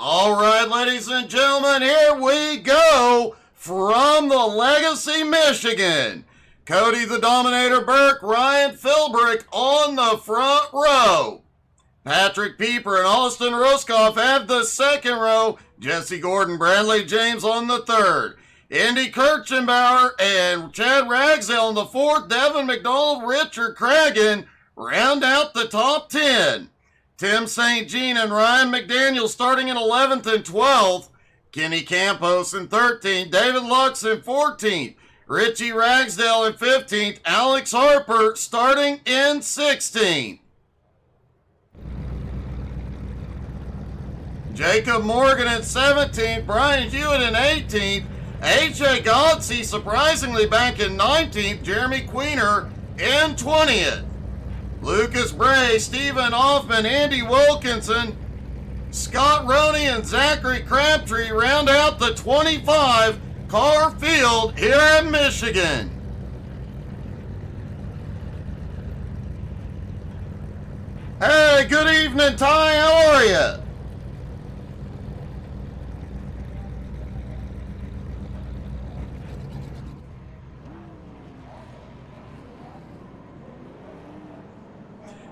All right, ladies and gentlemen, here we go from the Legacy, Michigan. Cody the Dominator Burke, Ryan Philbrick on the front row. Patrick Pieper and Austin Ruskoff have the second row. Jesse Gordon, Bradley James on the third. Andy Kirchenbauer and Chad Ragsdale on the fourth. Devin McDonald, Richard Cragen round out the top 10. Tim St. Jean and Ryan McDaniel starting in 11th and 12th. Kenny Campos in 13th. David Lux in 14th. Richie Ragsdale in 15th. Alex Harper starting in 16th. Jacob Morgan in 17th. Brian Hewitt in 18th. AJ Godsey surprisingly back in 19th. Jeremy Queener in 20th. Lucas Bray, Stephen Hoffman, Andy Wilkinson, Scott Roney, and Zachary Crabtree round out the 25-car field here in Michigan. Hey, good evening, Ty. How are you?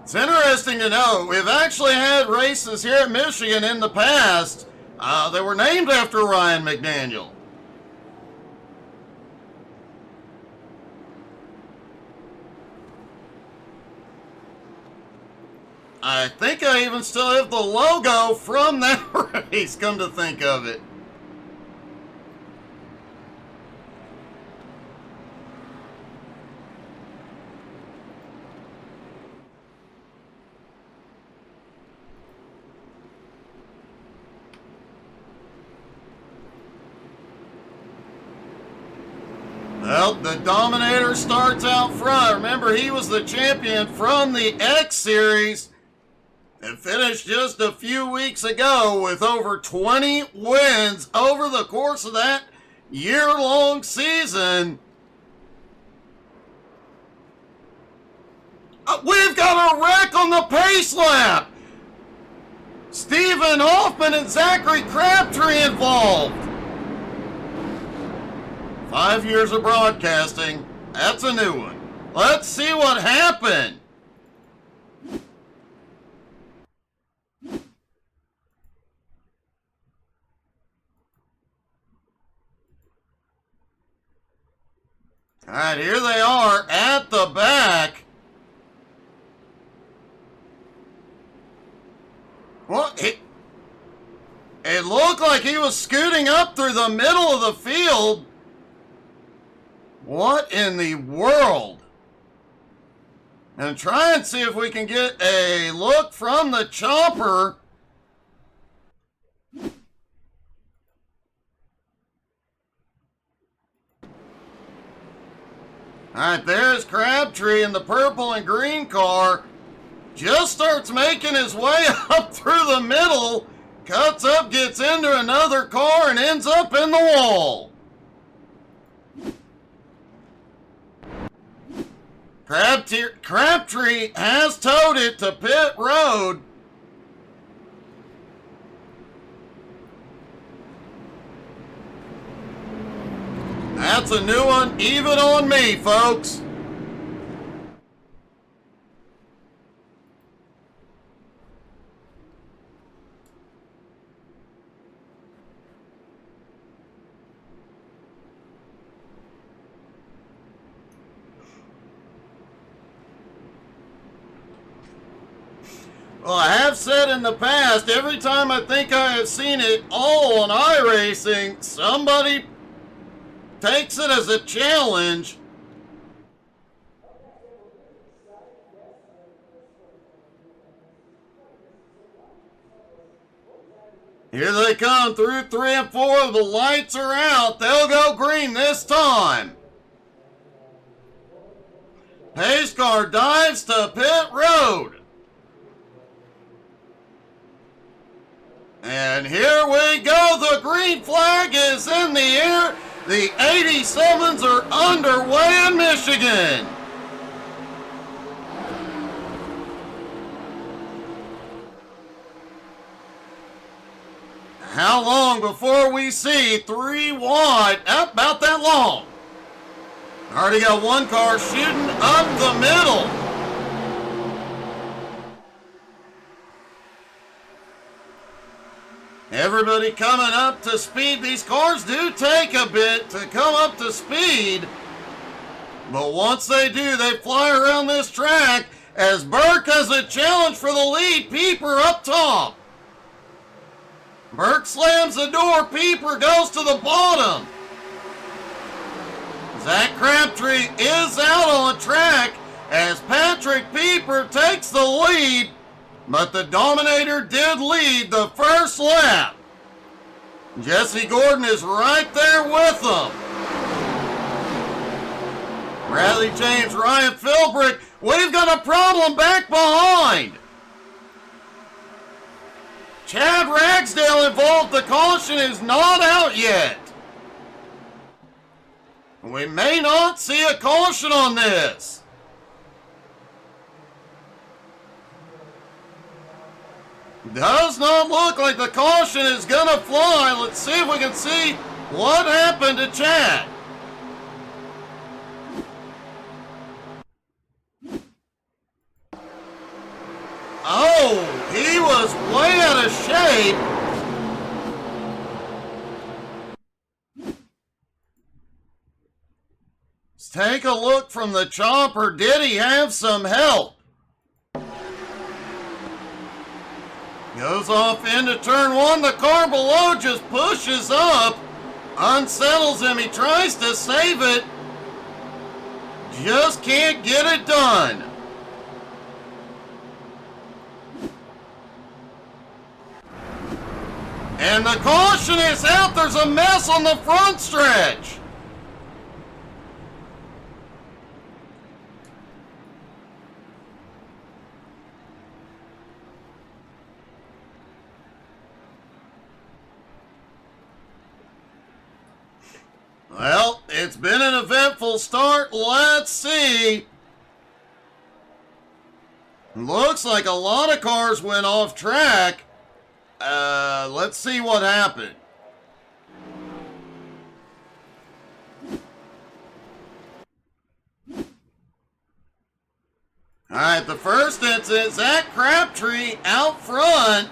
It's interesting to know, we've actually had races here at Michigan in the past that were named after Ryan McDaniel. I think I even still have the logo from that race, come to think of it. Well, the Dominator starts out front. Remember, he was the champion from the X Series and finished just a few weeks ago with over 20 wins over the course of that year-long season. We've got a wreck on the pace lap. Stephen Hoffman and Zachary Crabtree involved. 5 years of broadcasting, that's a new one. Let's see what happened. All right, here they are at the back. Well, it looked like he was scooting up through the middle of the field. What in the world? And try and see if we can get a look from the chopper. Alright, there's Crabtree in the purple and green car. Just starts making his way up through the middle. Cuts up, gets into another car, and ends up in the wall. Crabtree has towed it to pit road. That's a new one, even on me, folks. Well, I have said in the past, every time I think I have seen it all on iRacing, somebody takes it as a challenge. Here they come through 3 and 4. The lights are out. They'll go green this time. Pace car dives to pit road. And here we go. The green flag is in the air. The 87s are underway in Michigan. How long before we see 3 wide? About that long. Already got one car shooting up the middle. Everybody coming up to speed. These cars do take a bit to come up to speed. But once they do, they fly around this track as Burke has a challenge for the lead. Pieper up top. Burke slams the door. Pieper goes to the bottom. Zach Crabtree is out on the track as Patrick Pieper takes the lead, but the Dominator did lead the first lap. Jesse Gordon is right there with them. Bradley James, Ryan Philbrick, we've got a problem back behind. Chad Ragsdale involved. The caution is not out yet. We may not see a caution on this. Does not look like the caution is going to fly. Let's see if we can see what happened to Chad. Oh, he was way out of shape. Let's take a look from the chopper. Did he have some help? Goes off into turn one. The car below just pushes up, unsettles him. He tries to save it. Just can't get it done. And the caution is out. There's a mess on the front stretch. Well, it's been an eventful start. Let's see. Looks like a lot of cars went off track. Let's see what happened. Alright, the first incident, Zach Crabtree out front.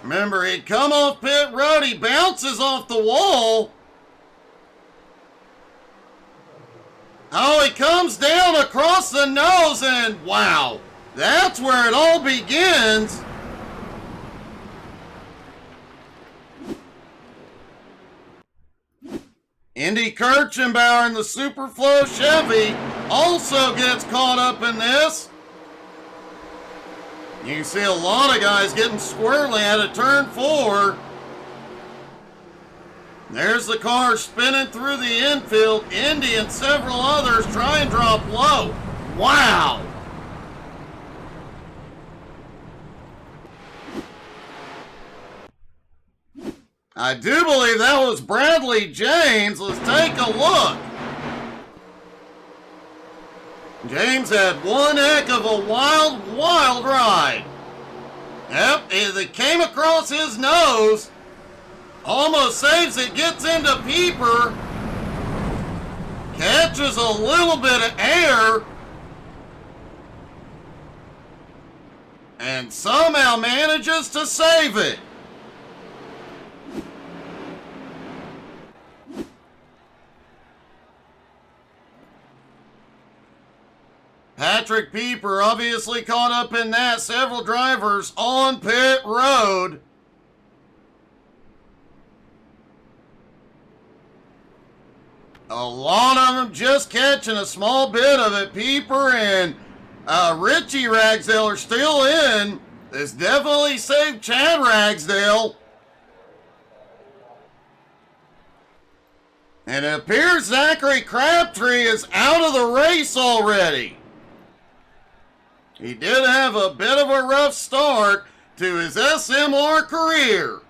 Remember, he'd come off pit road. He bounces off the wall. Oh, he comes down across the nose, and wow, that's where it all begins. Indy Kirchenbauer in the Superflow Chevy also gets caught up in this. You can see a lot of guys getting squirrely out of turn 4. There's the car spinning through the infield. Indy and several others try and drop low. Wow! I do believe that was Bradley James. Let's take a look. James had one heck of a wild, wild ride. Yep, it came across his nose. Almost saves it, gets into Pieper. Catches a little bit of air. And somehow manages to save it. Patrick Pieper obviously caught up in that. Several drivers on pit road. A lot of them just catching a small bit of it. Pieper and Richie Ragsdale are still in. This definitely saved Chad Ragsdale. And it appears Zachary Crabtree is out of the race already. He did have a bit of a rough start to his SMR career.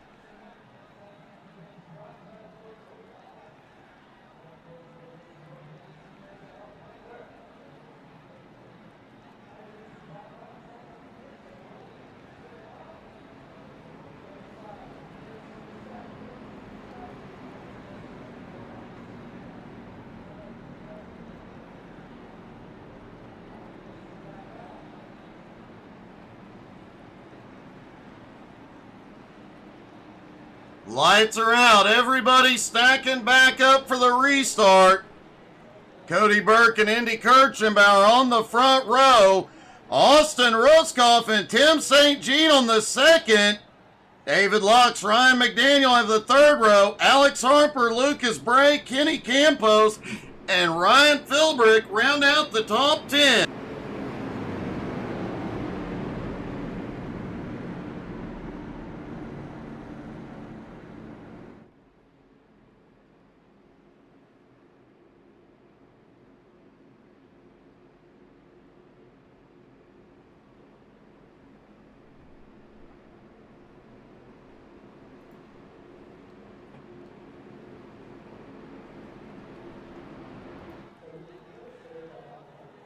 Lights are out. Everybody stacking back up for the restart. Cody Burke and Indy Kirchenbauer on the front row. Austin Ruskoff and Tim St. Jean on the second. David Lux, Ryan McDaniel have the third row. Alex Harper, Lucas Bray, Kenny Campos, and Ryan Philbrick round out the top 10.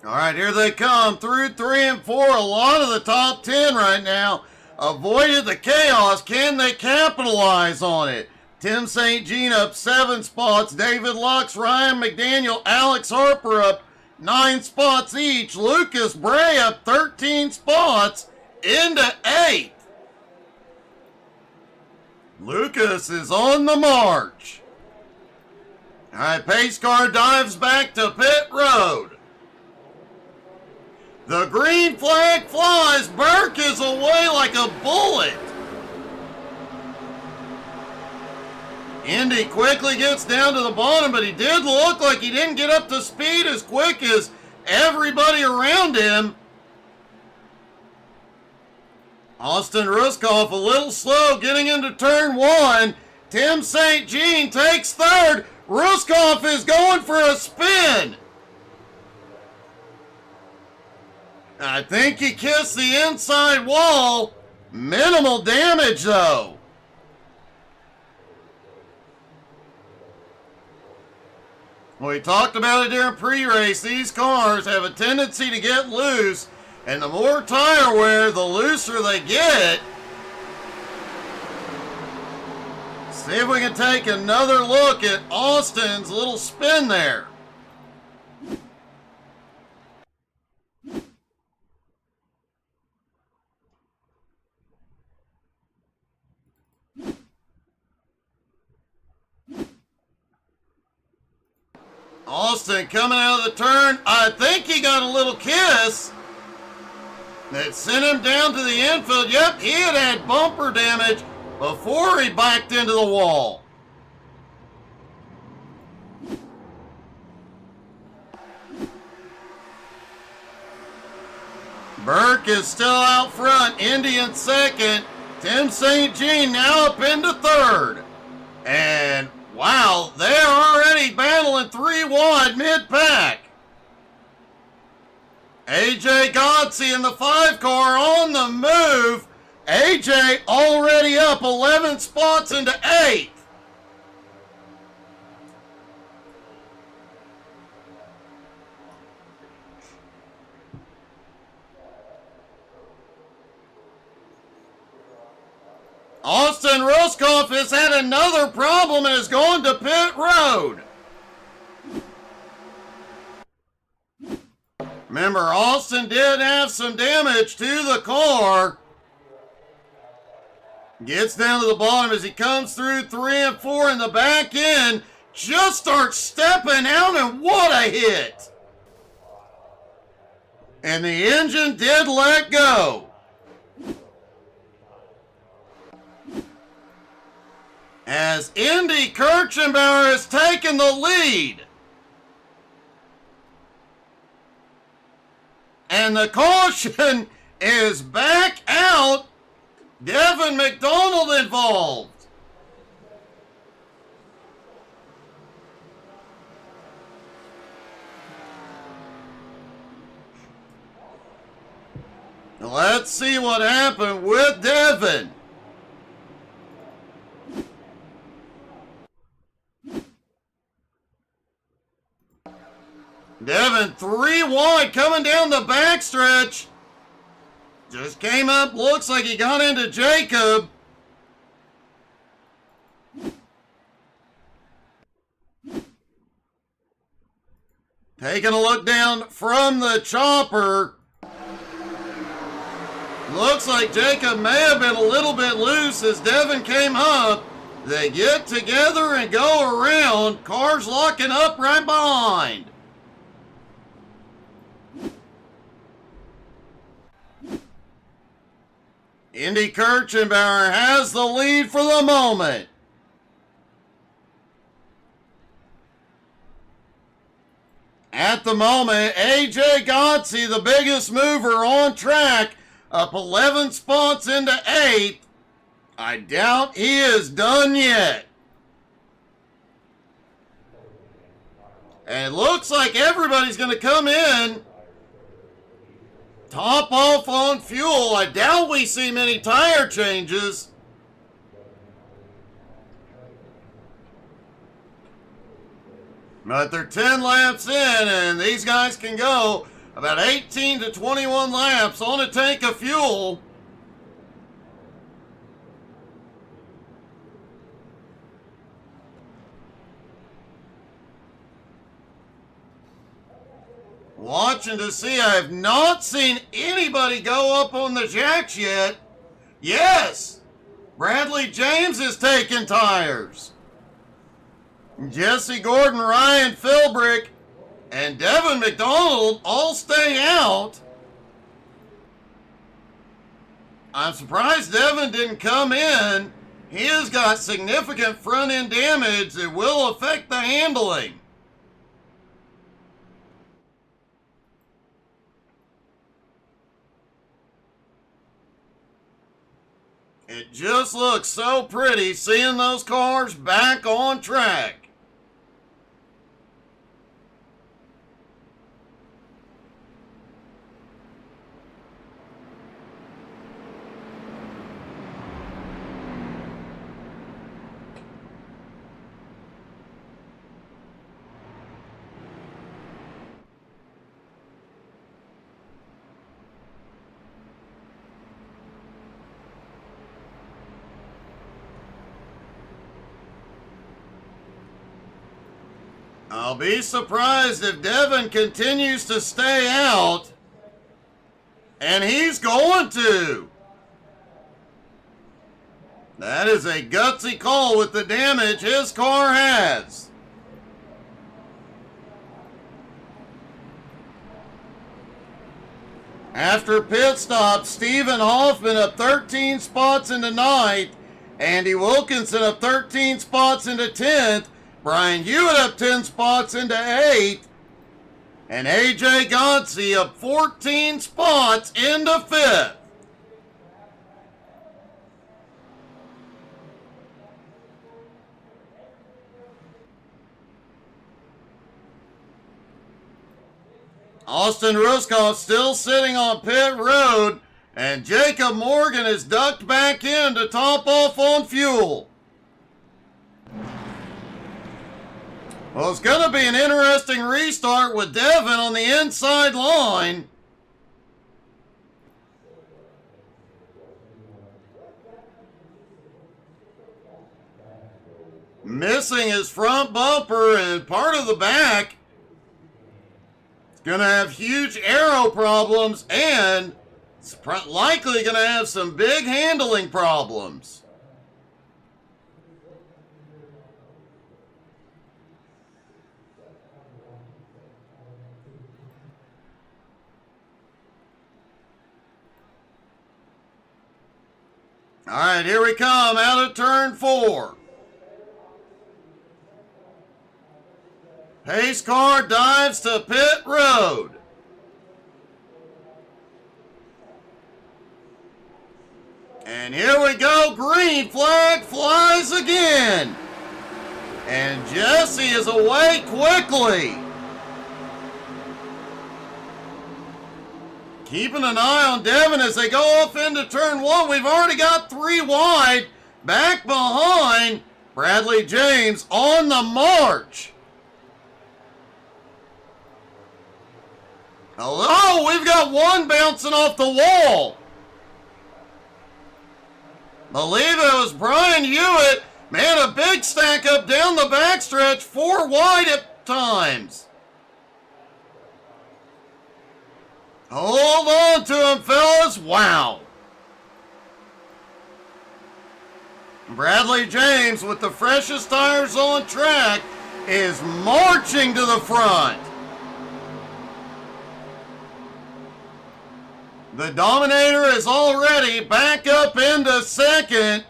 All right, here they come through 3 and 4. A lot of the top 10 right now avoided the chaos. Can they capitalize on it? Tim St. Jean up 7 spots. David Lux, Ryan McDaniel, Alex Harper up 9 spots each. Lucas Bray up 13 spots into 8th. Lucas is on the march. All right, pace car dives back to pit road. The green flag flies. Burke is away like a bullet. Indy quickly gets down to the bottom, but he did look like he didn't get up to speed as quick as everybody around him. Austin Ruskoff a little slow getting into turn 1. Tim St. Jean takes third. Ruskoff is going for a spin. I think he kissed the inside wall. Minimal damage, though. We talked about it during pre-race. These cars have a tendency to get loose, and the more tire wear, the looser they get. See if we can take another look at Austin's little spin there. Austin coming out of the turn. I think he got a little kiss that sent him down to the infield. Yep, he had bumper damage before he backed into the wall. Burke is still out front. Indy in second. Tim St. Jean now up into third. And wow, they're already battling 3 wide mid-pack. AJ Godsey in the 5 car on the move. AJ already up 11 spots into 8th. Austin Ruskoff has had another problem and is going to pit road. Remember, Austin did have some damage to the car. Gets down to the bottom as he comes through 3 and 4 in the back end. Just starts stepping out, and what a hit. And the engine did let go. As Indy Kirchenbauer has taken the lead. And the caution is back out. Devin McDonald involved. Let's see what happened with Devin. Devin 3 wide coming down the backstretch. Just came up, looks like he got into Jacob. Taking a look down from the chopper. Looks like Jacob may have been a little bit loose as Devin came up. They get together and go around. Cars locking up right behind. Indy Kirchenbauer has the lead for the moment. At the moment, AJ Gotze, the biggest mover on track, up 11 spots into 8th. I doubt he is done yet. And it looks like everybody's going to come in. Top off on fuel. I doubt we see many tire changes. But they're 10 laps in, and these guys can go about 18 to 21 laps on a tank of fuel. Watching to see, I have not seen anybody go up on the jacks yet. Yes, Bradley James is taking tires. Jesse Gordon, Ryan Philbrick, and Devin McDonald all stay out. I'm surprised Devin didn't come in. He has got significant front end damage that will affect the handling. It just looks so pretty seeing those cars back on track. I'll be surprised if Devin continues to stay out, and he's going to. That is a gutsy call with the damage his car has. After pit stop, Stephen Hoffman up 13 spots into 9th, Andy Wilkinson up 13 spots into 10th, Brian Hewitt up 10 spots into 8th, and AJ Gotze up 14 spots into 5th. Austin Ruskoff still sitting on pit road, and Jacob Morgan is ducked back in to top off on fuel. Well, it's going to be an interesting restart with Devin on the inside line. Missing his front bumper and part of the back. It's going to have huge aero problems, and it's likely going to have some big handling problems. All right, here we come out of turn 4. Pace car dives to pit road. And here we go, green flag flies again. And Jesse is away quickly. Keeping an eye on Devin as they go off into turn 1. We've already got 3 wide. Back behind, Bradley James on the march. Hello, we've got 1 bouncing off the wall. Believe it was Brian Hewitt. Man, a big stack up down the backstretch, 4 wide at times. Hold on to him, fellas. Wow. Bradley James, with the freshest tires on track, is marching to the front. The Dominator is already back up into second.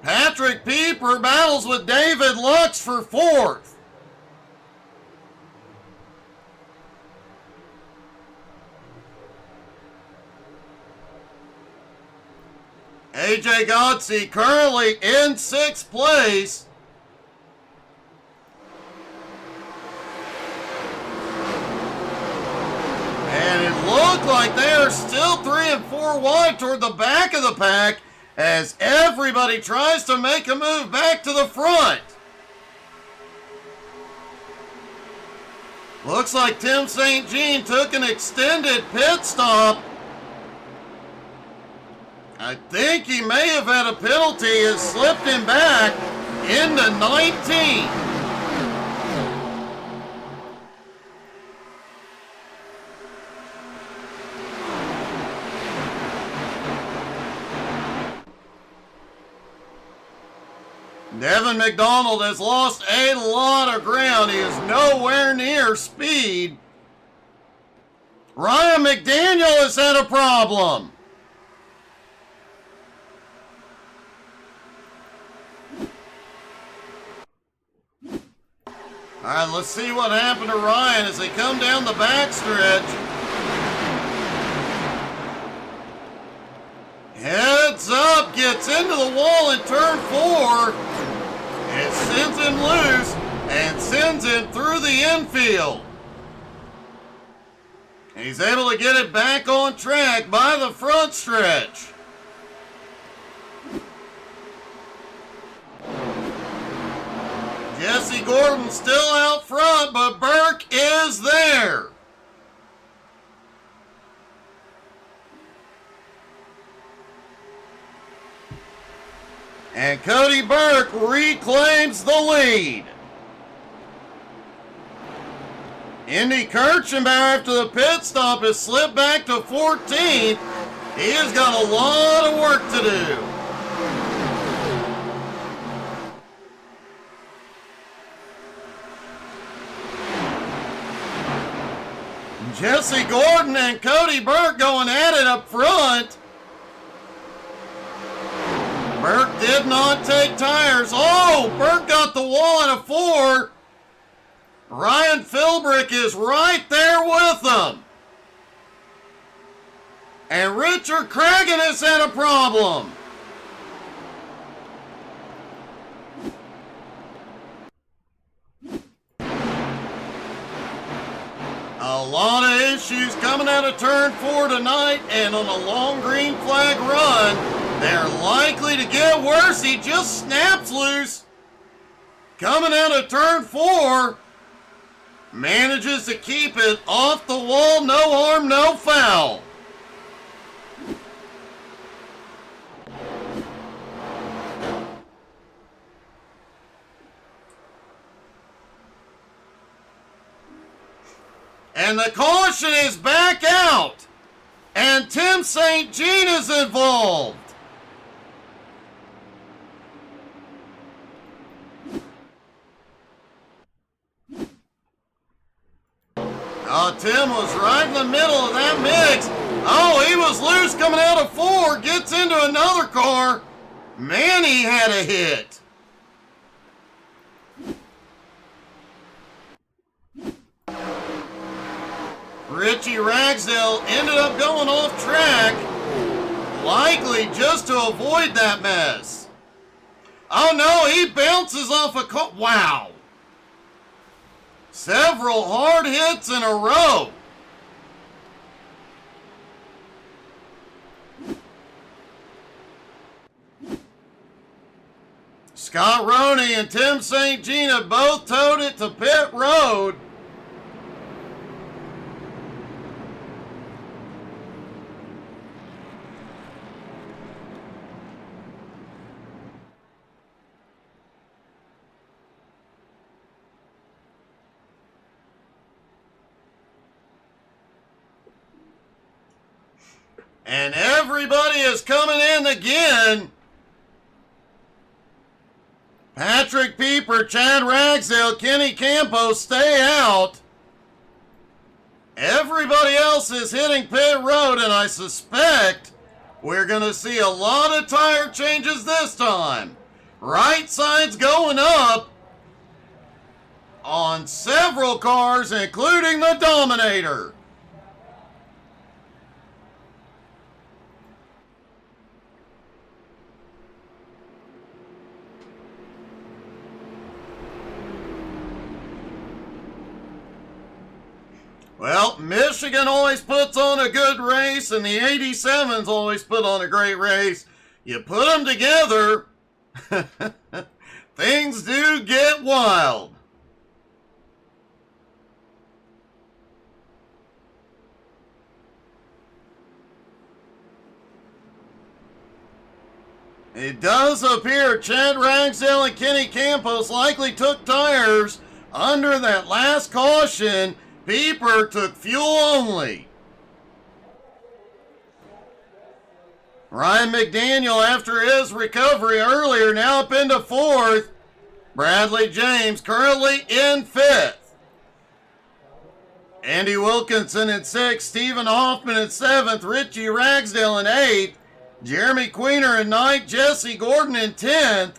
Patrick Pieper battles with David Lux for fourth. AJ Gotze currently in sixth place. And it looked like they are still 3 and 4 wide toward the back of the pack as everybody tries to make a move back to the front. Looks like Tim St. Jean took an extended pit stop. I think he may have had a penalty. It slipped him back into 19. Devin McDonald has lost a lot of ground. He is nowhere near speed. Ryan McDaniel has had a problem. All right, let's see what happened to Ryan as they come down the backstretch. Heads up, gets into the wall in turn 4. It sends him loose and sends him through the infield. He's able to get it back on track by the front stretch. Jesse Gordon still out front, but Burke is there. And Cody Burke reclaims the lead. Indy Kirchenbauer, after the pit stop, has slipped back to 14th. He has got a lot of work to do. Jesse Gordon and Cody Burke going at it up front. Burke did not take tires. Oh, Burke got the wall in a 4. Ryan Philbrick is right there with them. And Richard Cragen has had a problem. A lot of issues coming out of turn 4 tonight, and on a long green flag run, they're likely to get worse. He just snaps loose. Coming out of turn 4, manages to keep it off the wall, no harm, no foul. And the caution is back out. And Tim St. Jean is involved. Oh, Tim was right in the middle of that mix. Oh, he was loose coming out of 4. Gets into another car. Man, he had a hit. Richie Ragsdale ended up going off track, likely just to avoid that mess. Oh no, he bounces off a car. Wow. Several hard hits in a row. Scott Roney and Tim St. Jean have both towed it to pit road. And everybody is coming in again. Patrick Pieper, Chad Ragsdale, Kenny Campos stay out. Everybody else is hitting pit road, and I suspect we're going to see a lot of tire changes this time. Right side's going up on several cars, including the Dominator. Well, Michigan always puts on a good race, and the 87s always put on a great race. You put them together, things do get wild. It does appear Chad Ragsdale and Kenny Campos likely took tires under that last caution. Pieper took fuel only. Ryan McDaniel, after his recovery earlier, now up into fourth. Bradley James currently in fifth. Andy Wilkinson in sixth. Stephen Hoffman in seventh. Richie Ragsdale in eighth. Jeremy Queener in ninth. Jesse Gordon in 10th.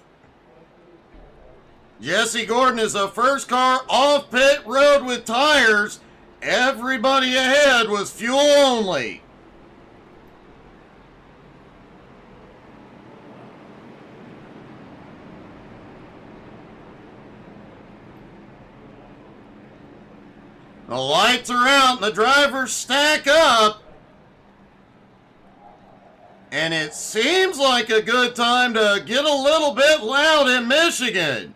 Jesse Gordon is the first car off pit road with tires. Everybody ahead was fuel only. The lights are out and the drivers stack up. And it seems like a good time to get a little bit loud in Michigan.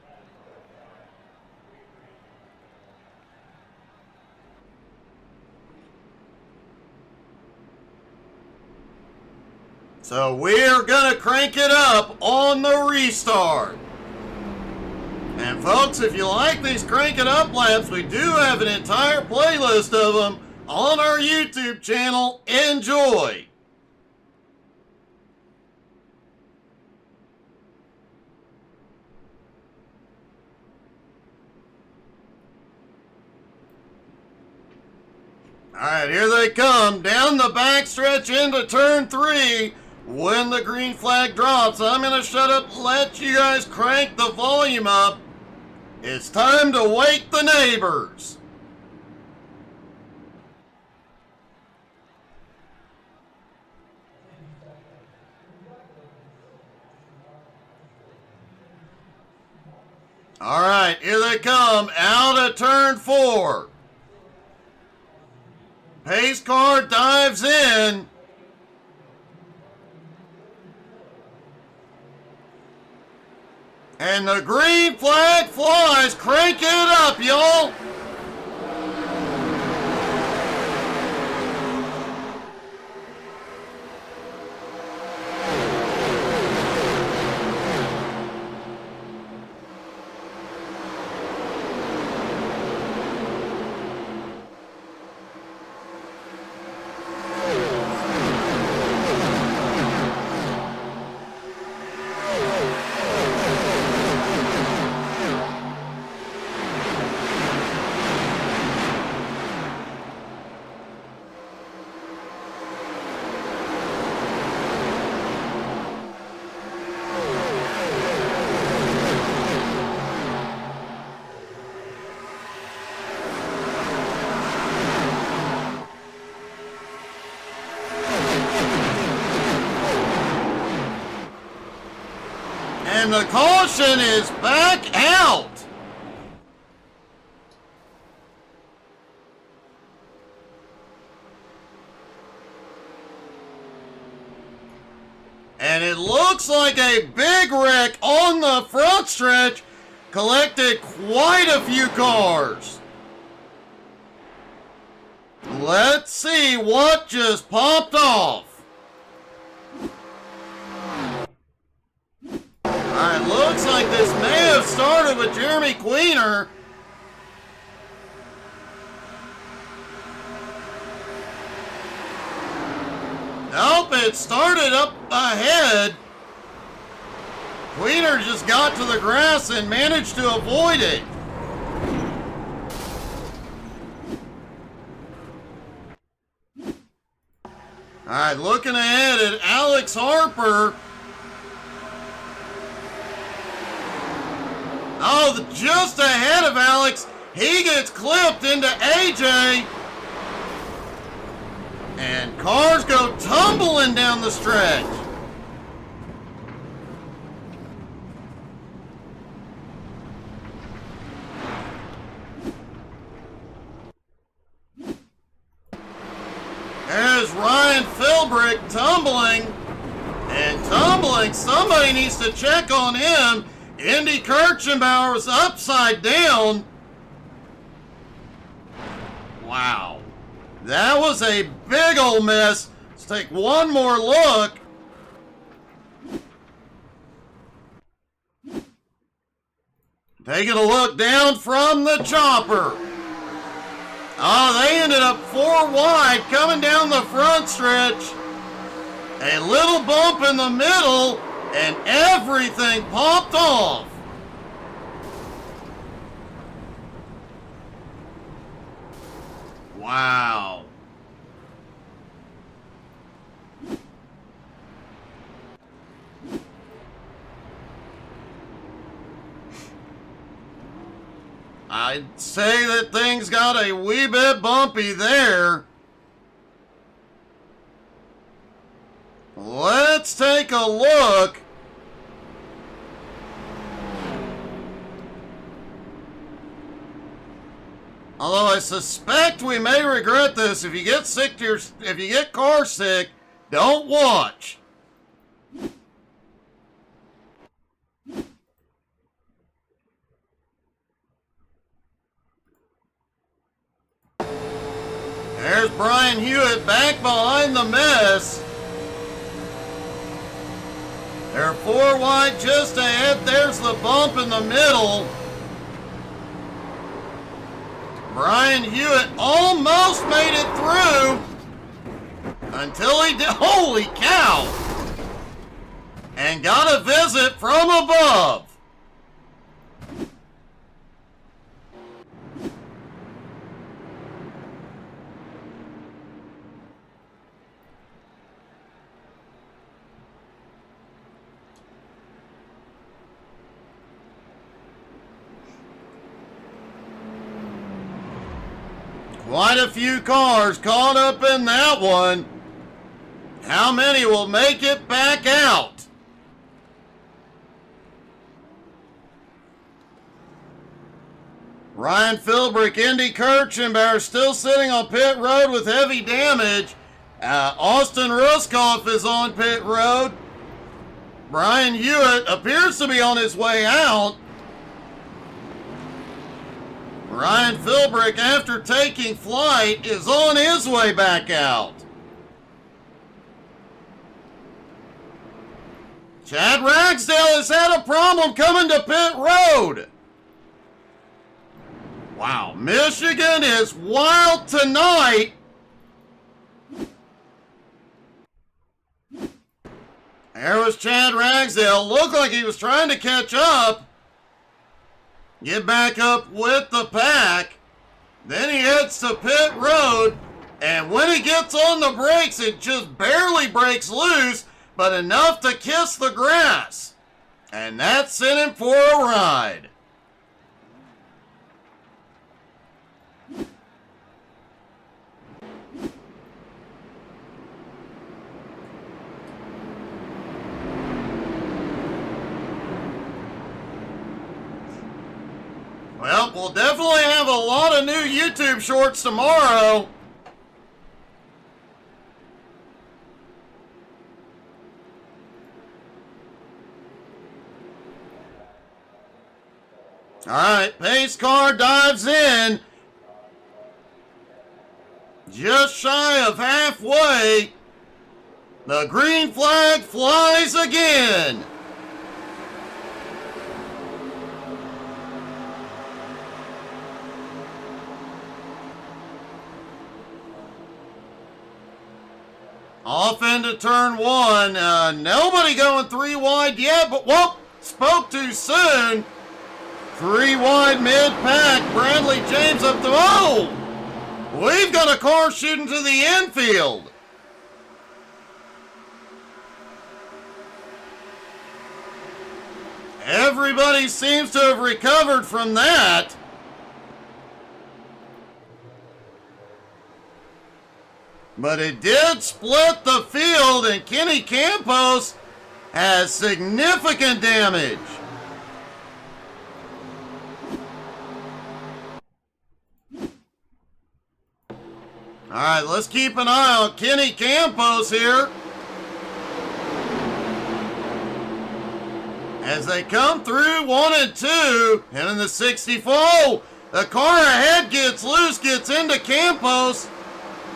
So we're going to crank it up on the restart. And folks, if you like these crank it up laps, we do have an entire playlist of them on our YouTube channel. Enjoy. All right, here they come down the backstretch into turn 3. When the green flag drops, I'm going to shut up and let you guys crank the volume up. It's time to wake the neighbors. All right, here they come out of turn 4. Pace car dives in. And the green flag flies. Crank it up, y'all. And the caution is back out. And it looks like a big wreck on the front stretch collected quite a few cars. Let's see what just popped off. Alright, looks like this may have started with Jeremy Queener. Nope, it started up ahead. Queener just got to the grass and managed to avoid it. All right, looking ahead at Alex Harper. Oh, just ahead of Alex. He gets clipped into AJ. And cars go tumbling down the stretch. There's Ryan Philbrick tumbling and tumbling. Somebody needs to check on him. Indy Kirchenbauer was upside down. Wow. That was a big old mess. Let's take one more look. Taking a look down from the chopper. Oh, they ended up 4 wide coming down the front stretch. A little bump in the middle, and everything popped off. Wow. I'd say that things got a wee bit bumpy there. Let's take a look. Although I suspect we may regret this. If you get if you get car sick, don't watch. There's Brian Hewitt back behind the mess. They're 4 wide just ahead. There's the bump in the middle. Brian Hewitt almost made it through until he did. Holy cow! And got a visit from above. Quite a few cars caught up in that one. How many will make it back out? Ryan Philbrick, Indy Kirchenbauer still sitting on pit road with heavy damage. Austin Ruskoff is on pit road. Brian Hewitt appears to be on his way out. Ryan Philbrick, after taking flight, is on his way back out. Chad Ragsdale has had a problem coming to pit road. Wow, Michigan is wild tonight. There was Chad Ragsdale. Looked like he was trying to catch up. Get back up with the pack. Then he heads to pit road. And when he gets on the brakes, it just barely breaks loose, but enough to kiss the grass. And that sent him for a ride. Well, we'll definitely have a lot of new YouTube shorts tomorrow. All right, pace car dives in. Just shy of halfway. The green flag flies again. Off into turn 1. Nobody going 3 wide yet, but whoop! spoke too soon. 3 wide mid-pack. Bradley James up the... Oh! We've got a car shooting to the infield. Everybody seems to have recovered from that. But it did split the field, and Kenny Campos has significant damage. All right, let's keep an eye on Kenny Campos here. As they come through 1 and 2, and in the 64, the car ahead gets loose, gets into Campos,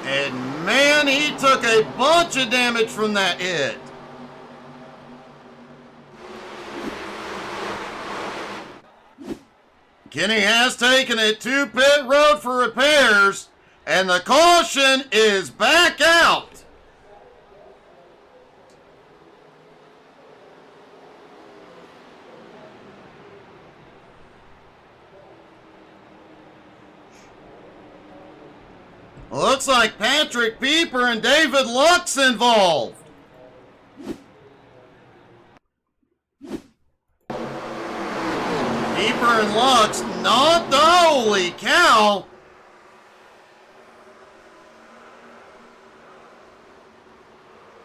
and man, he took a bunch of damage from that hit. Kenny has taken it to pit road for repairs, and the caution is back out. Looks like Patrick Pieper and David Luck's involved. Pieper and Luck's not the holy cow.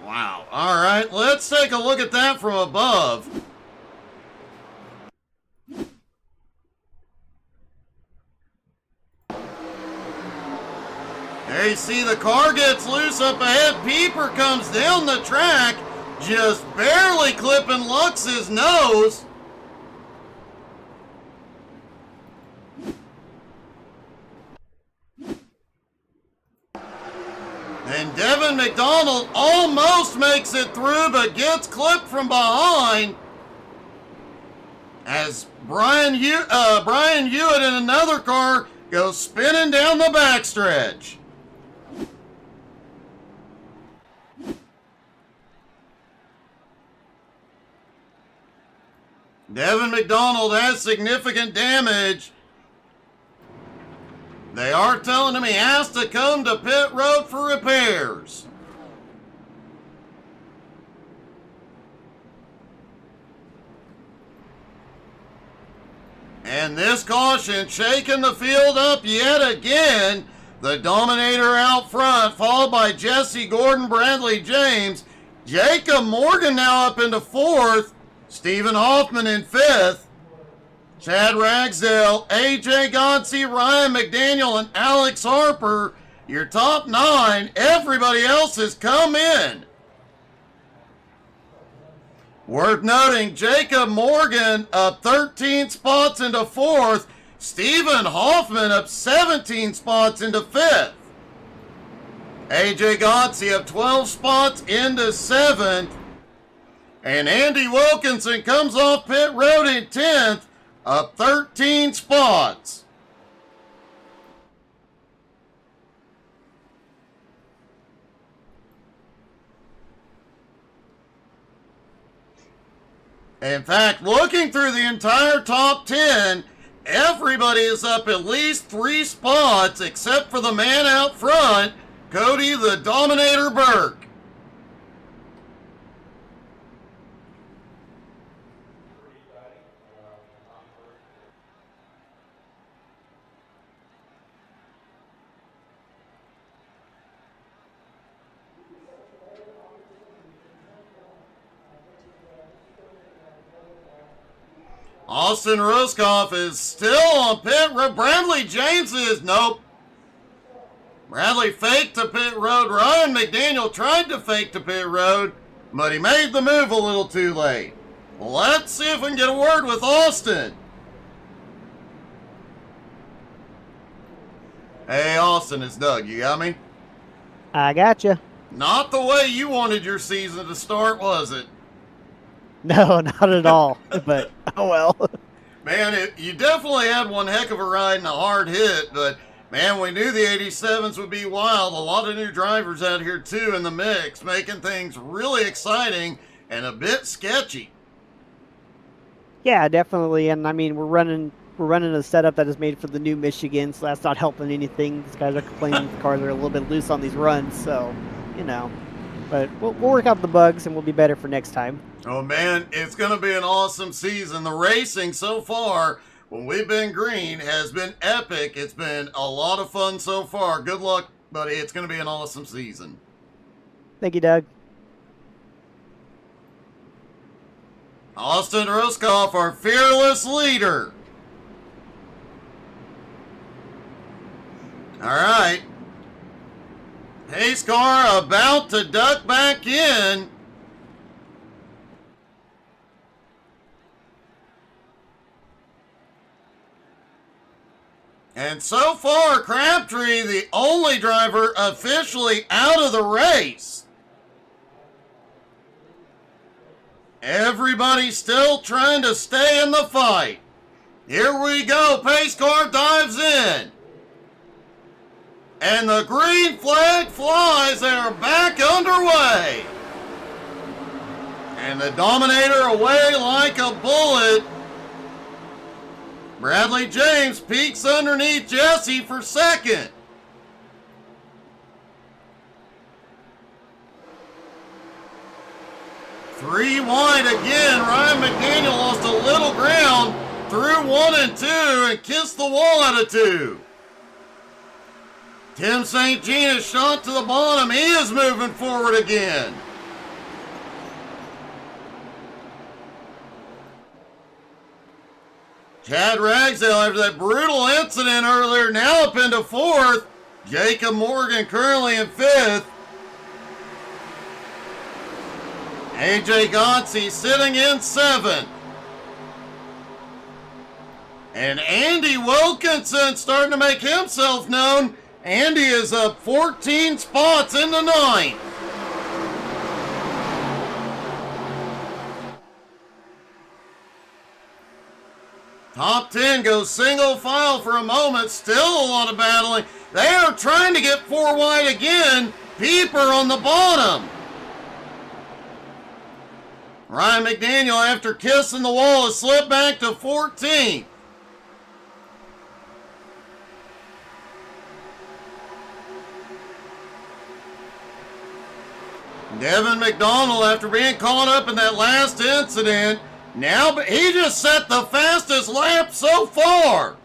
Wow. All right, let's take a look at that from above. There you see the car gets loose up ahead. Pieper comes down the track, just barely clipping Lux's nose. And Devin McDonald almost makes it through, but gets clipped from behind. As Brian Hewitt in another car goes spinning down the backstretch. Devin McDonald has significant damage. They are telling him he has to come to pit road for repairs. And this caution shaking the field up yet again. The Dominator out front, followed by Jesse Gordon, Bradley James. Jacob Morgan now up into 4th. Stephen Hoffman in 5th. Chad Ragsdale, AJ Godsey, Ryan McDaniel, and Alex Harper. Your top 9. Everybody else has come in. Worth noting, Jacob Morgan up 13 spots into 4th. Stephen Hoffman up 17 spots into 5th. AJ Godsey up 12 spots into 7th. And Andy Wilkinson comes off pit road in 10th, up 13 spots. In fact, looking through the entire top 10, everybody is up at least 3 spots except for the man out front, Cody the Dominator Burke. Austin Ruskoff is still on pit road. Bradley James is, nope. Bradley faked to pit road. Ryan McDaniel tried to fake to pit road, but he made the move a little too late. Let's see if we can get a word with Austin. Hey, Austin, it's Doug. You got me? I gotcha. Not the way you wanted your season to start, was it? No, not at all. But, oh well. Man, you definitely had one heck of a ride and a hard hit, but, man, we knew the 87s would be wild. A lot of new drivers out here, too, in the mix, making things really exciting and a bit sketchy. Yeah, definitely. And I mean, we're running a setup that is made for the new Michigan, so that's not helping anything. These guys are complaining the cars are a little bit loose on these runs, so you know. But we'll work out the bugs and we'll be better for next time. Oh man, it's going to be an awesome season. The racing so far, when we've been green, has been epic. It's been a lot of fun so far. Good luck, buddy. It's going to be an awesome season. Thank you, Doug. Austin Ruskoff, our fearless leader. All right. Pace car about to duck back in. And so far, Crabtree, the only driver officially out of the race. Everybody still trying to stay in the fight. Here we go. Pace car dives in. And the green flag flies. They are back underway. And the Dominator away like a bullet. Bradley James peeks underneath Jesse for second. Three wide again. Ryan McDaniel lost a little ground through 1 and 2 and kissed the wall out of 2. Tim St. Jean is shot to the bottom. He is moving forward again. Chad Ragsdale, after that brutal incident earlier, now up into 4th. Jacob Morgan currently in 5th. AJ Gotze sitting in 7th. And Andy Wilkinson starting to make himself known. Andy is up 14 spots in the 9th. Top 10 goes single file for a moment. Still a lot of battling. They are trying to get 4 wide again. Pieper on the bottom. Ryan McDaniel, after kissing the wall, has slipped back to 14th. Devin McDonald, after being caught up in that last incident, now he just set the fastest lap so far.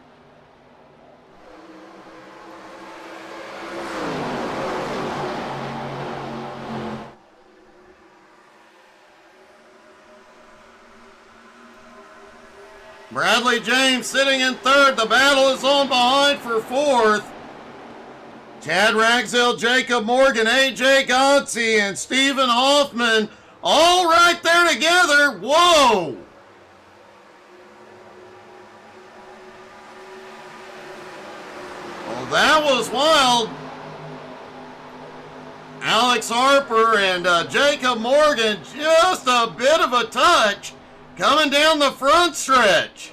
Bradley James sitting in 3rd. The battle is on behind for 4th. Chad Ragsdale, Jacob Morgan, AJ Gotze, and Stephen Hoffman all right there together. Whoa! Well, that was wild. Alex Harper and Jacob Morgan, just a bit of a touch coming down the front stretch.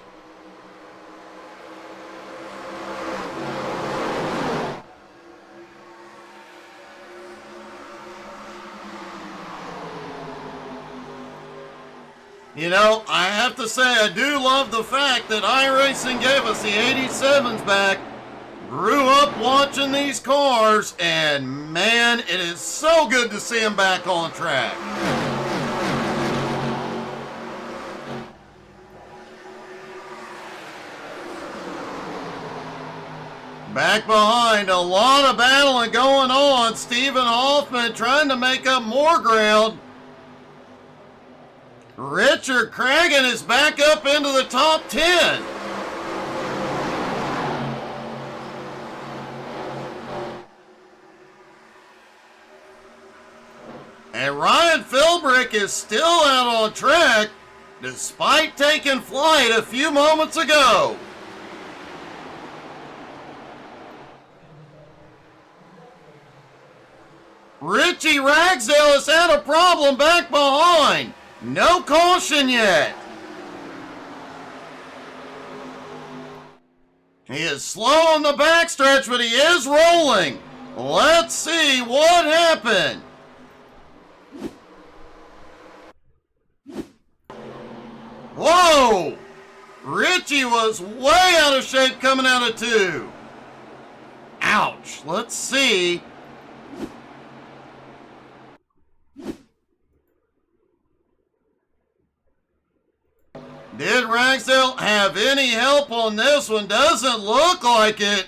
You know, I have to say, I do love the fact that iRacing gave us the 87s back. Grew up watching these cars, and man, it is so good to see them back on track. Back behind, a lot of battling going on. Stephen Hoffman trying to make up more ground. Richard Cragen is back up into the top 10. And Ryan Philbrick is still out on track despite taking flight a few moments ago. Richie Ragsdale has had a problem back behind. No caution yet. He is slow on the backstretch, but he is rolling. Let's see what happened. Whoa! Richie was way out of shape coming out of 2. Ouch. Let's see. Did Ragsdale have any help on this one? Doesn't look like it.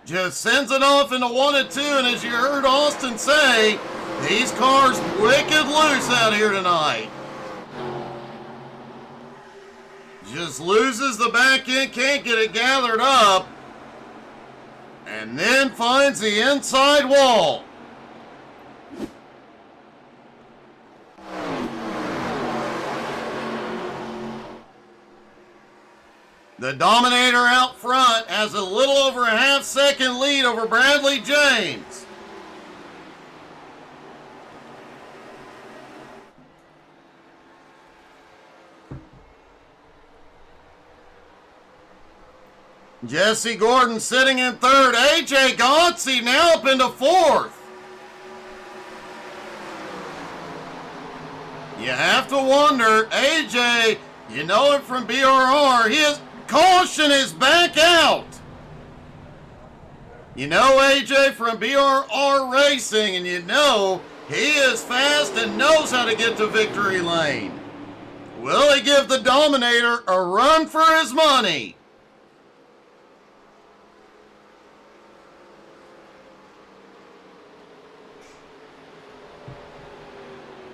Just sends it off into 1 and 2, and as you heard Austin say, these cars wicked loose out here tonight. Just loses the back end, can't get it gathered up, and then finds the inside wall. The Dominator out front has a little over a half-second lead over Bradley James. Jesse Gordon sitting in 3rd. AJ Gauncey now up into 4th. You have to wonder, AJ, you know him from BRR, caution is back out. You know AJ from BRR Racing, and you know he is fast and knows how to get to victory lane. Will he give the Dominator a run for his money?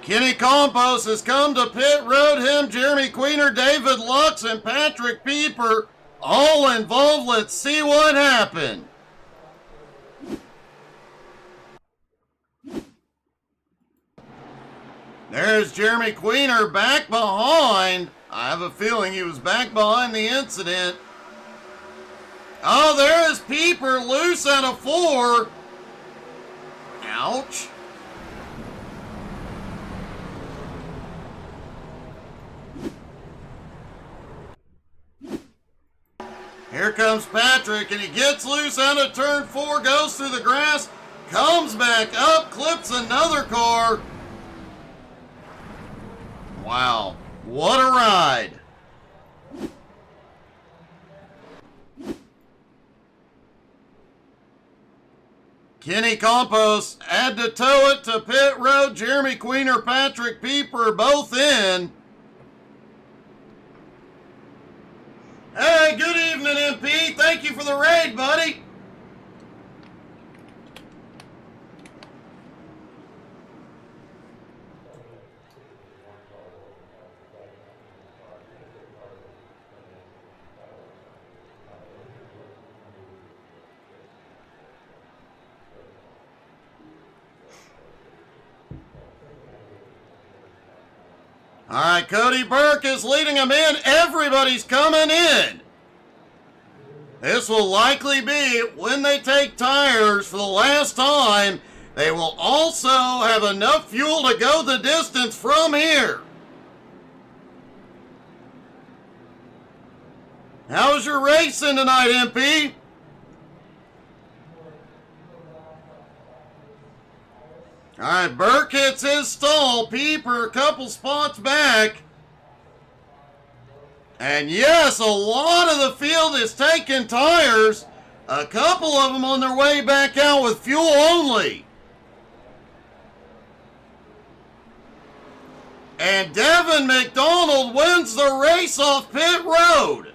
Kenny Campos has come to pit road. Him, Jeremy Queener, David Lux, and Patrick Pieper all involved. Let's see what happened. There's Jeremy Queener back behind. I have a feeling he was back behind the incident. Oh, there is Pieper loose out of 4. Ouch. Here comes Patrick, and he gets loose out of turn 4, goes through the grass, comes back up, clips another car. Wow, what a ride. Kenny Campos had to tow it to pit road. Jeremy Queener, Patrick Pieper both in. Hey, good evening, MP. Thank you for the raid, buddy. All right, Cody Burke is leading them in. Everybody's coming in. This will likely be when they take tires for the last time. They will also have enough fuel to go the distance from here. How was your racing tonight, MP? All right, Burke hits his stall. Pieper a couple spots back. And yes, a lot of the field is taking tires. A couple of them on their way back out with fuel only. And Devin McDonald wins the race off pit road.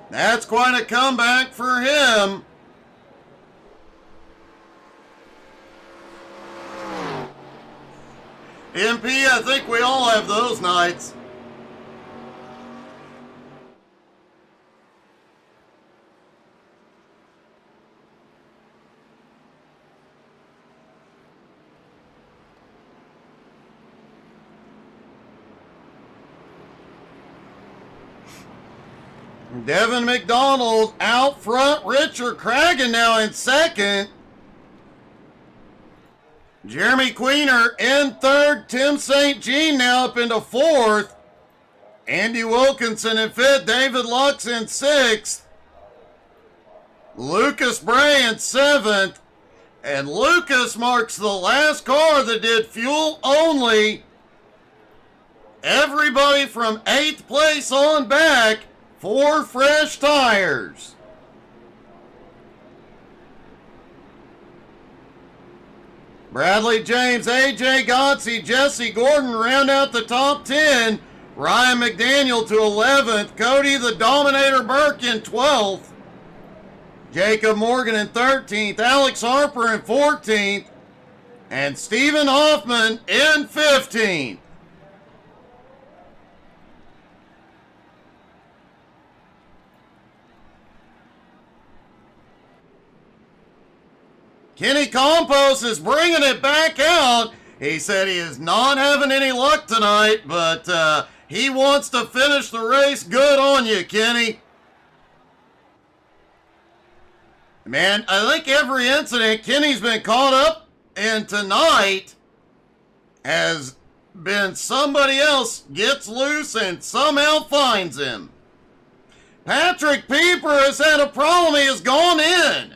That's quite a comeback for him. MP, I think we all have those nights. Devin McDonald out front. Richard Cragen now in 2nd. Jeremy Queener in 3rd. Tim St. Jean now up into 4th. Andy Wilkinson in 5th. David Lux in 6th. Lucas Bray in 7th. And Lucas marks the last car that did fuel only. everybody from 8th place on back for fresh tires. Bradley James, AJ Godsey, Jesse Gordon round out the top 10. Ryan McDaniel to 11th. Cody the Dominator Burke in 12th. Jacob Morgan in 13th. Alex Harper in 14th. And Stephen Hoffman in 15th. Kenny Campos is bringing it back out. He said he is not having any luck tonight, but he wants to finish the race. Good on you, Kenny. Man, I think every incident Kenny's been caught up in tonight has been somebody else gets loose and somehow finds him. Patrick Pieper has had a problem. He has gone in.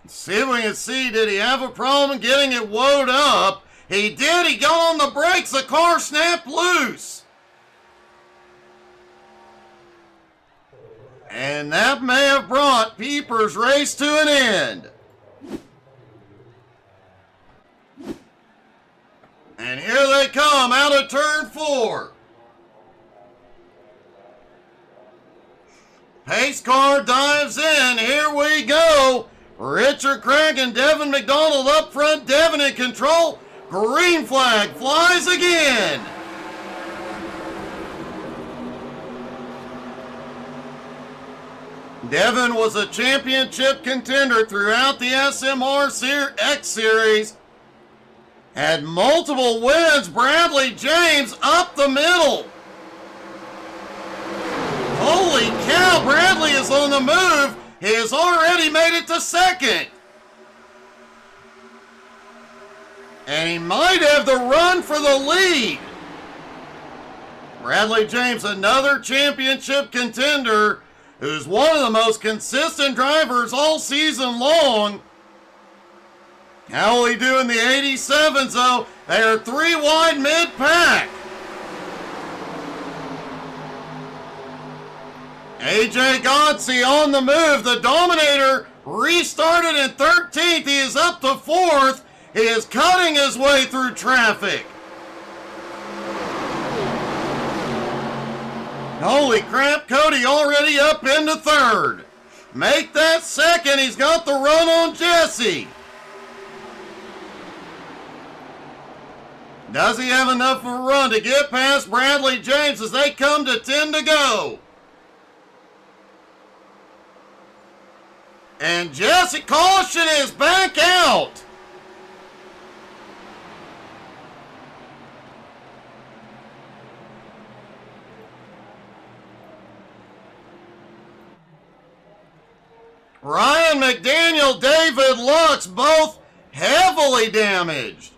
See if we can see, did he have a problem getting it wound up? He did. He got on the brakes. The car snapped loose. And that may have brought Pieper's race to an end. And here they come out of turn 4. Pace car dives in. Here we go. Richard Craig and Devin McDonald up front. Devin in control. Green flag flies again. Devin was a championship contender throughout the SMR X Series. Had multiple wins. Bradley James up the middle. Holy cow, Bradley is on the move. He has already made it to second. And he might have the run for the lead. Bradley James, another championship contender, who's one of the most consistent drivers all season long. How will he do in the 87s, though? They are 3 wide mid-pack. AJ Godsey on the move. The Dominator restarted in 13th. He is up to 4th. He is cutting his way through traffic. Holy crap, Cody already up into 3rd. Make that 2nd. He's got the run on Jesse. Does he have enough of a run to get past Bradley James as they come to 10 to go? And Jesse, caution is back out. Ryan McDaniel, David Lux, both heavily damaged.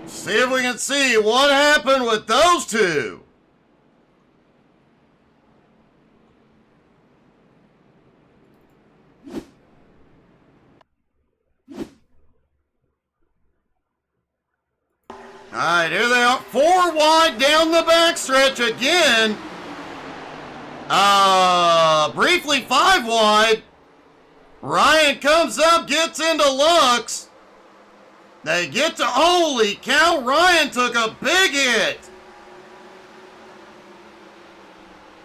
See if we can see what happened with those two. All right, here they are. 4 wide down the backstretch again. Briefly 5 wide. Ryan comes up, gets into Lux. They get to, holy cow, Ryan took a big hit.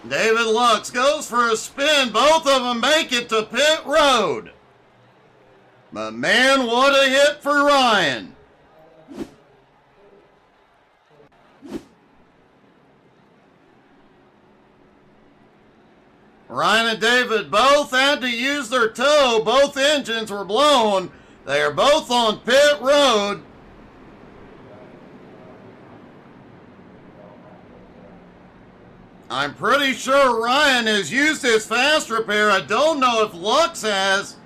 David Lux goes for a spin. Both of them make it to pit road. But man, what a hit for Ryan. Ryan and David both had to use their tow. Both engines were blown. They are both on pit road. I'm pretty sure Ryan has used his fast repair. I don't know if Lux has.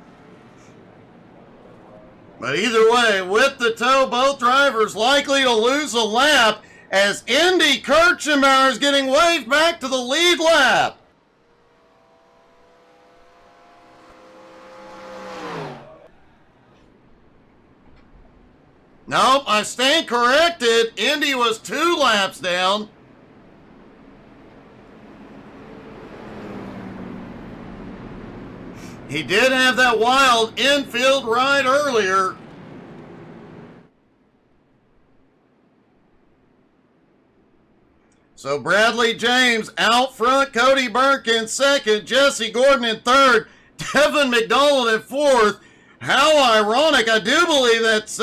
But either way, with the tow, both drivers likely to lose a lap. as Indy Kirchenbauer is getting waved back to the lead lap. Nope, I stand corrected. Indy was 2 laps down. He did have that wild infield ride earlier. So Bradley James out front, Cody Burke in second, Jesse Gordon in third, Devin McDonald in fourth. How ironic. I do believe that's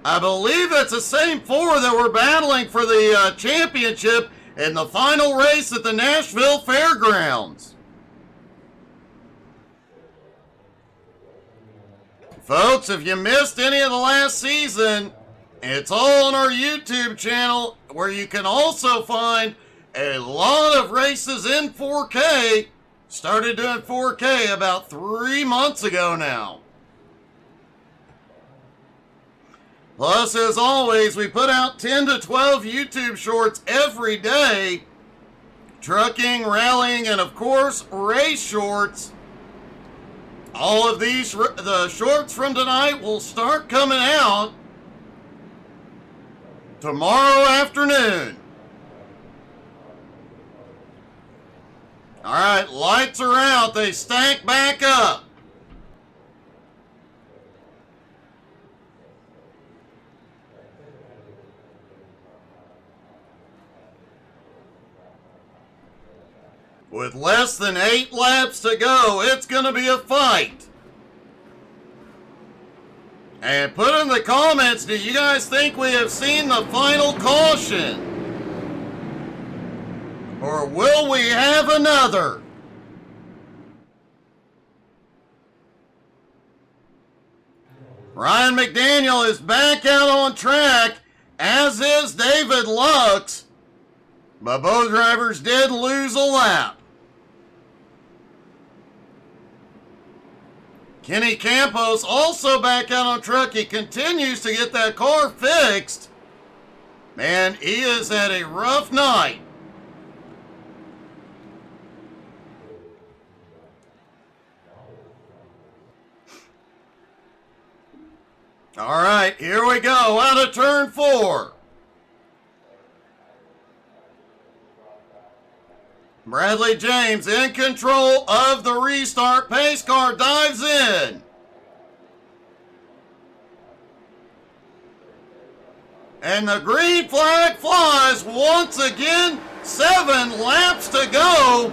I believe that's the same 4 that were battling for the championship in the final race at the Nashville Fairgrounds. Folks, if you missed any of the last season, it's all on our YouTube channel, where you can also find a lot of races in 4K. Started doing 4K about 3 months ago now. Plus, as always, we put out 10 to 12 YouTube shorts every day. Trucking, rallying, and of course, race shorts. All of these, the shorts from tonight will start coming out tomorrow afternoon. All right, lights are out. They stack back up. With less than 8 laps to go, it's going to be a fight. And put in the comments, do you guys think we have seen the final caution? Or will we have another? Ryan McDaniel is back out on track, as is David Lux. But both drivers did lose a lap. Kenny Campos also back out on track. He continues to get that car fixed. Man, he has had a rough night. All right, here we go. Out of turn 4. Bradley James in control of the restart. Pace car dives in. And the green flag flies once again. 7 laps to go.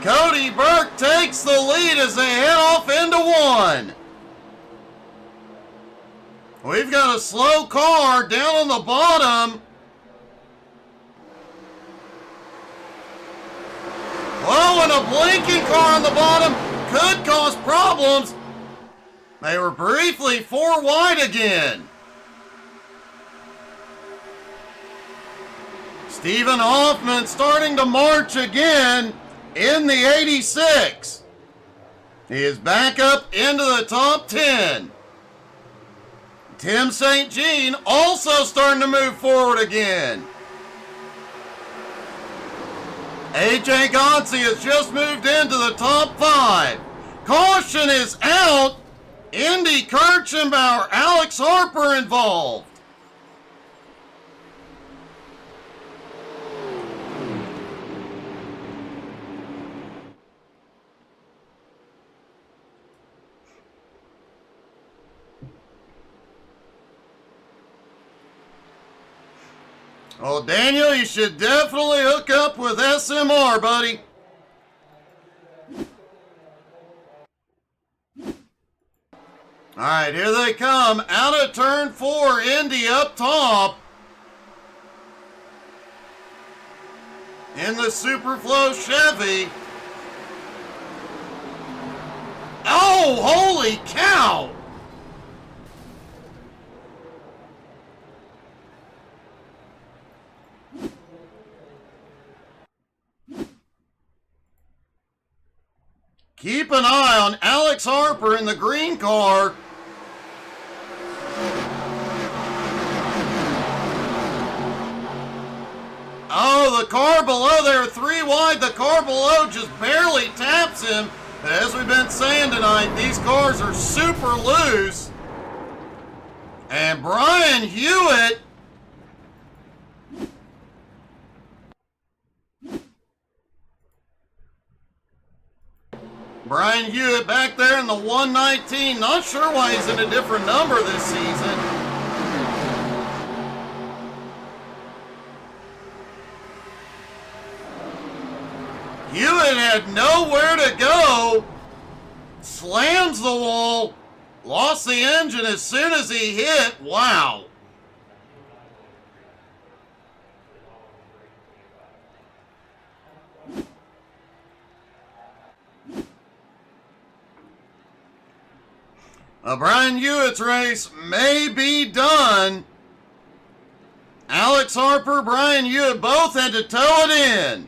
Cody Burke takes the lead as they head off into 1. We've got a slow car down on the bottom. Whoa, and a blinking car on the bottom could cause problems. They were briefly 4 wide again. Stephen Hoffman starting to march again in the 86. He is back up into the top 10. Tim St. Jean also starting to move forward again. AJ Gonsi has just moved into the top 5. Caution is out. Indy Kirchenbauer, Alex Harper involved. Well, Daniel, you should definitely hook up with SMR, buddy. All right, here they come. Out of turn 4, Indy up top. In the Superflow Chevy. Oh, holy cow! Keep an eye on Alex Harper in the green car. Oh, the car below there, 3 wide. The car below just barely taps him. But as we've been saying tonight, these cars are super loose. And Brian Hewitt back there in the 119. Not sure why he's in a different number this season. Hewitt had nowhere to go. Slams the wall. Lost the engine as soon as he hit. Wow. Brian Hewitt's race may be done. Alex Harper, Brian Hewitt both had to tow it in.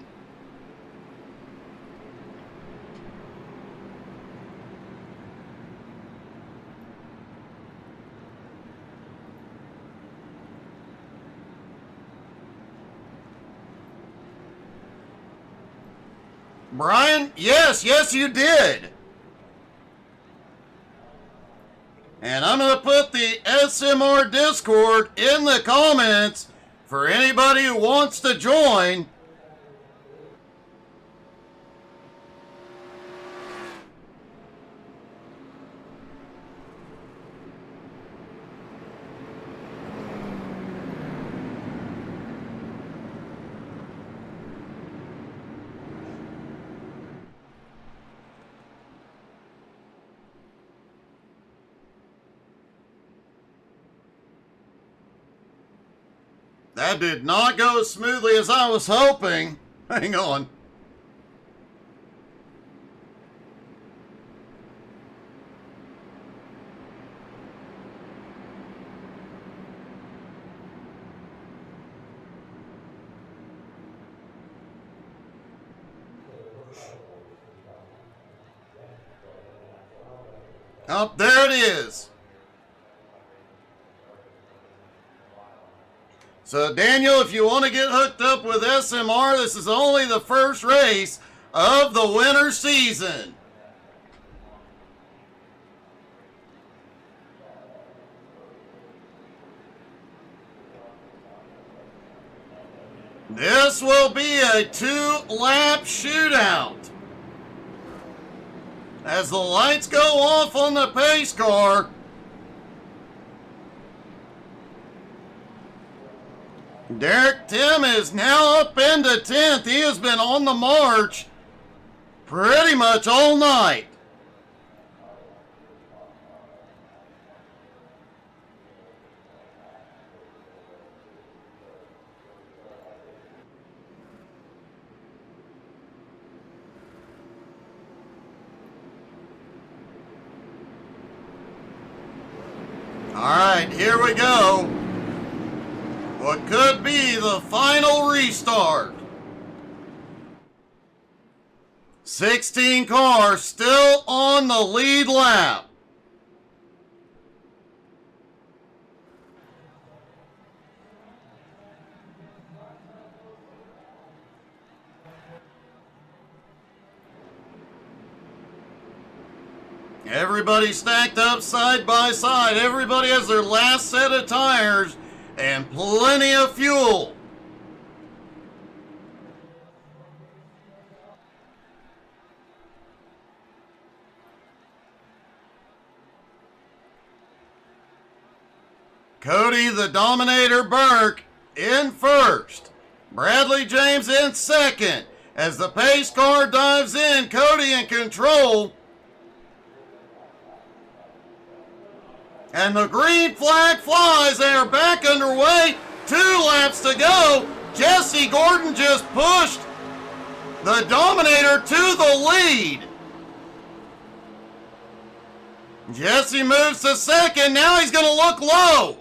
Brian, yes, you did. And I'm going to put the SMR Discord in the comments for anybody who wants to join. That did not go as smoothly as I was hoping. Hang on. Oh, there it is. So, Daniel, if you want to get hooked up with SMR, this is only the first race of the winter season. This will be a 2-lap shootout. As the lights go off on the pace car, Derek Tim is now up into 10th. He has been on the march pretty much all night. All right, here we go. What could be the final restart. 16 cars still on the lead lap. Everybody stacked up side by side. Everybody has their last set of tires and plenty of fuel. Cody the Dominator Burke in first. Bradley James in second. As the pace car dives in, Cody in control. And the green flag flies. They are back underway. 2 laps to go. Jesse Gordon just pushed the Dominator to the lead. Jesse moves to second. Now he's going to look low.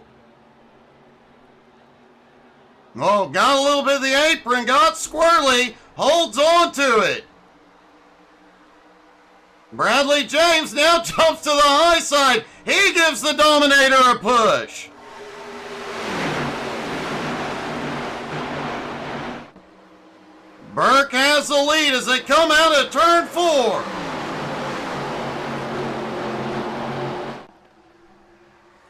Oh, got a little bit of the apron. Got squirrely. Holds on to it. Bradley James now jumps to the high side. He gives the Dominator a push. Burke has the lead as they come out of turn 4.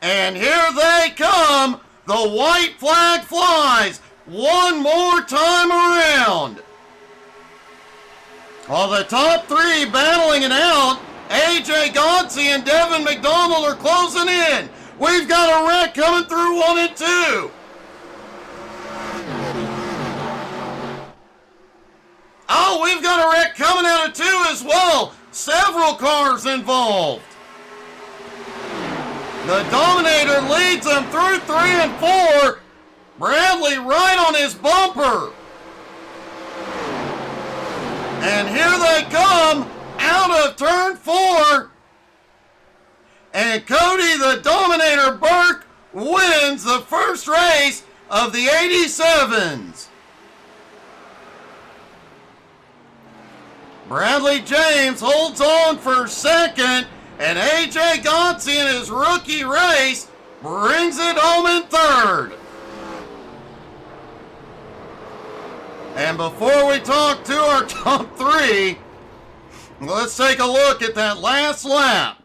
And here they come. The white flag flies one more time around. While the top 3 battling it out, AJ Godsey and Devin McDonald are closing in. We've got a wreck coming through 1 and 2. Oh, we've got a wreck coming out of 2 as well. Several cars involved. The Dominator leads them through 3 and 4. Bradley right on his bumper. And here they come out of turn 4. And Cody the Dominator Burke wins the first race of the 87s. Bradley James holds on for second, and AJ Godsey in his rookie race brings it home in third. And before we talk to our top 3, let's take a look at that last lap.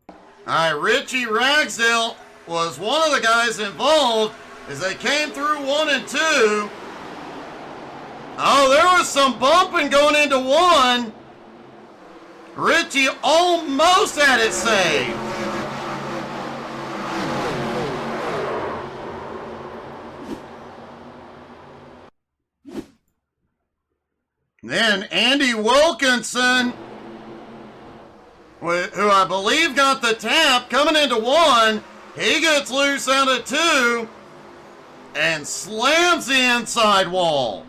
All right, Richie Ragsdale was one of the guys involved as they came through 1 and 2. Oh, there was some bumping going into 1. Richie almost had it saved. Then Andy Wilkinson, who I believe got the tap coming into 1, he gets loose out of 2 and slams the inside wall.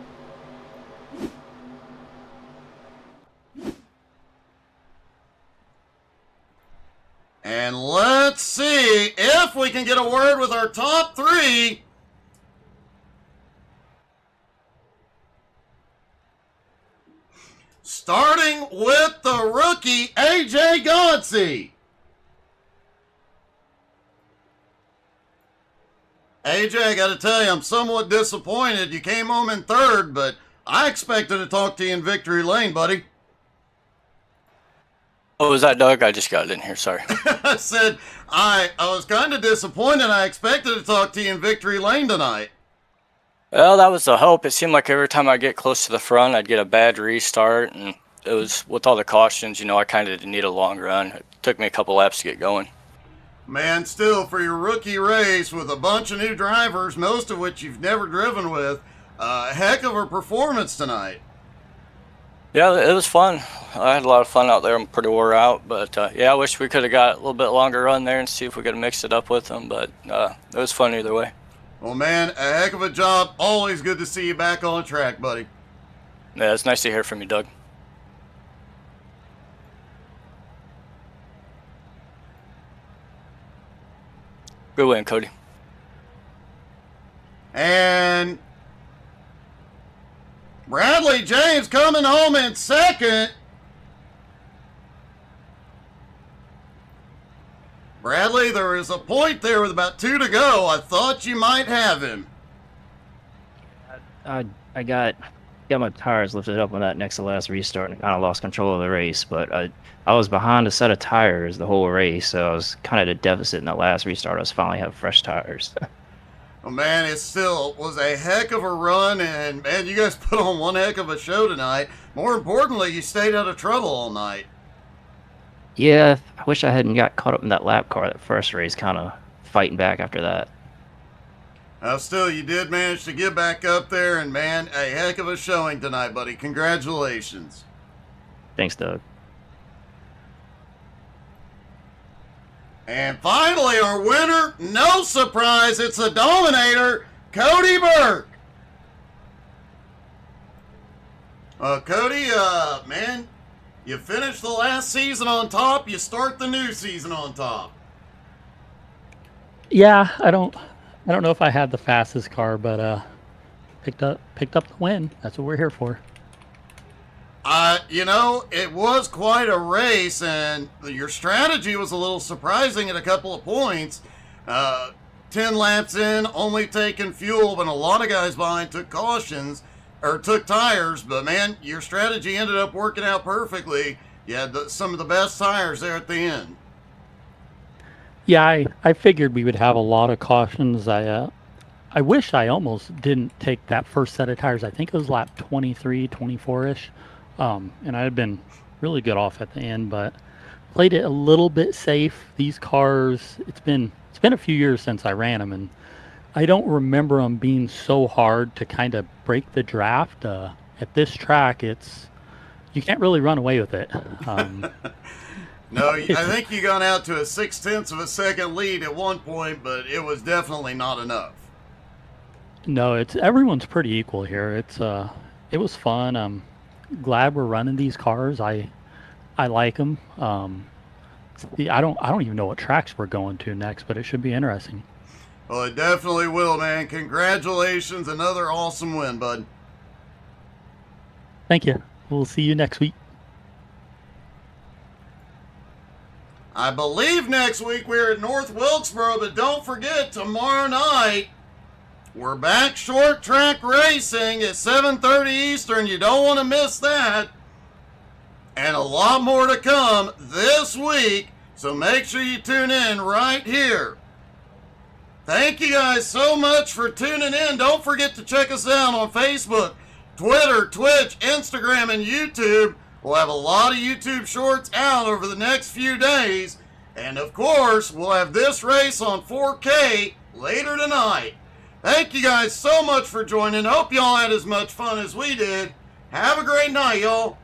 And let's see if we can get a word with our top 3. Starting with the rookie, AJ Godsey. AJ, I got to tell you, I'm somewhat disappointed. You came home in third, but I expected to talk to you in victory lane, buddy. Oh, was that Doug? I just got in here, sorry. I said, I was kind of disappointed. I expected to talk to you in victory lane tonight. Well, that was the hope. It seemed like every time I get close to the front, I'd get a bad restart, and it was, with all the cautions, you know, I kind of need a long run. It took me a couple laps to get going. Man, still, for your rookie race with a bunch of new drivers, most of which you've never driven with, a heck of a performance tonight. Yeah, it was fun. I had a lot of fun out there. I'm pretty wore out, but yeah, I wish we could have got a little bit longer run there and see if we could have mixed it up with them, but it was fun either way. Well, man, a heck of a job. Always good to see you back on track, buddy. Yeah, it's nice to hear from you, Doug. Good win, Cody. And Bradley James coming home in second. Bradley, there is a point there with about 2 to go. I thought you might have him. I got my tires lifted up on that next to last restart and kind of lost control of the race, but I was behind a set of tires the whole race, so I was kind of at a deficit in that last restart. I was finally have fresh tires. Well, man, it still was a heck of a run, and man, you guys put on one heck of a show tonight. More importantly, you stayed out of trouble all night. Yeah, I wish I hadn't got caught up in that lap car that first race, kind of fighting back after that. Still, you did manage to get back up there, and man, a heck of a showing tonight, buddy. Congratulations. Thanks, Doug. And finally, our winner, no surprise, it's the Dominator, Cody Burke. Cody, man, you finished the last season on top, you start the new season on top. Yeah, I don't know if I had the fastest car, but picked up the win. That's what we're here for. You know, it was quite a race, and your strategy was a little surprising at a couple of points. 10 laps in, only taking fuel, but a lot of guys behind took cautions, or took tires, but man, your strategy ended up working out perfectly. You had some of the best tires there at the end. Yeah, I figured we would have a lot of cautions. I wish I almost didn't take that first set of tires. I think it was lap 23, 24-ish. And I had been really good off at the end, but played it a little bit safe. These cars, it's been a few years since I ran them, and I don't remember them being so hard to kind of break the draft. At this track, you can't really run away with it. No, I think you got out to a 0.6 of a second lead at one point, but it was definitely not enough. No, everyone's pretty equal here. It was fun. I'm glad we're running these cars. I like them. I don't even know what tracks we're going to next, but it should be interesting. Well, it definitely will, man. Congratulations. Another awesome win, bud. Thank you. We'll see you next week. I believe next week we're at North Wilkesboro, but don't forget, tomorrow night, we're back short track racing at 7:30 Eastern. You don't want to miss that. And a lot more to come this week, so make sure you tune in right here. Thank you guys so much for tuning in. Don't forget to check us out on Facebook, Twitter, Twitch, Instagram, and YouTube. We'll have a lot of YouTube shorts out over the next few days. And of course, we'll have this race on 4K later tonight. Thank you guys so much for joining. Hope y'all had as much fun as we did. Have a great night, y'all.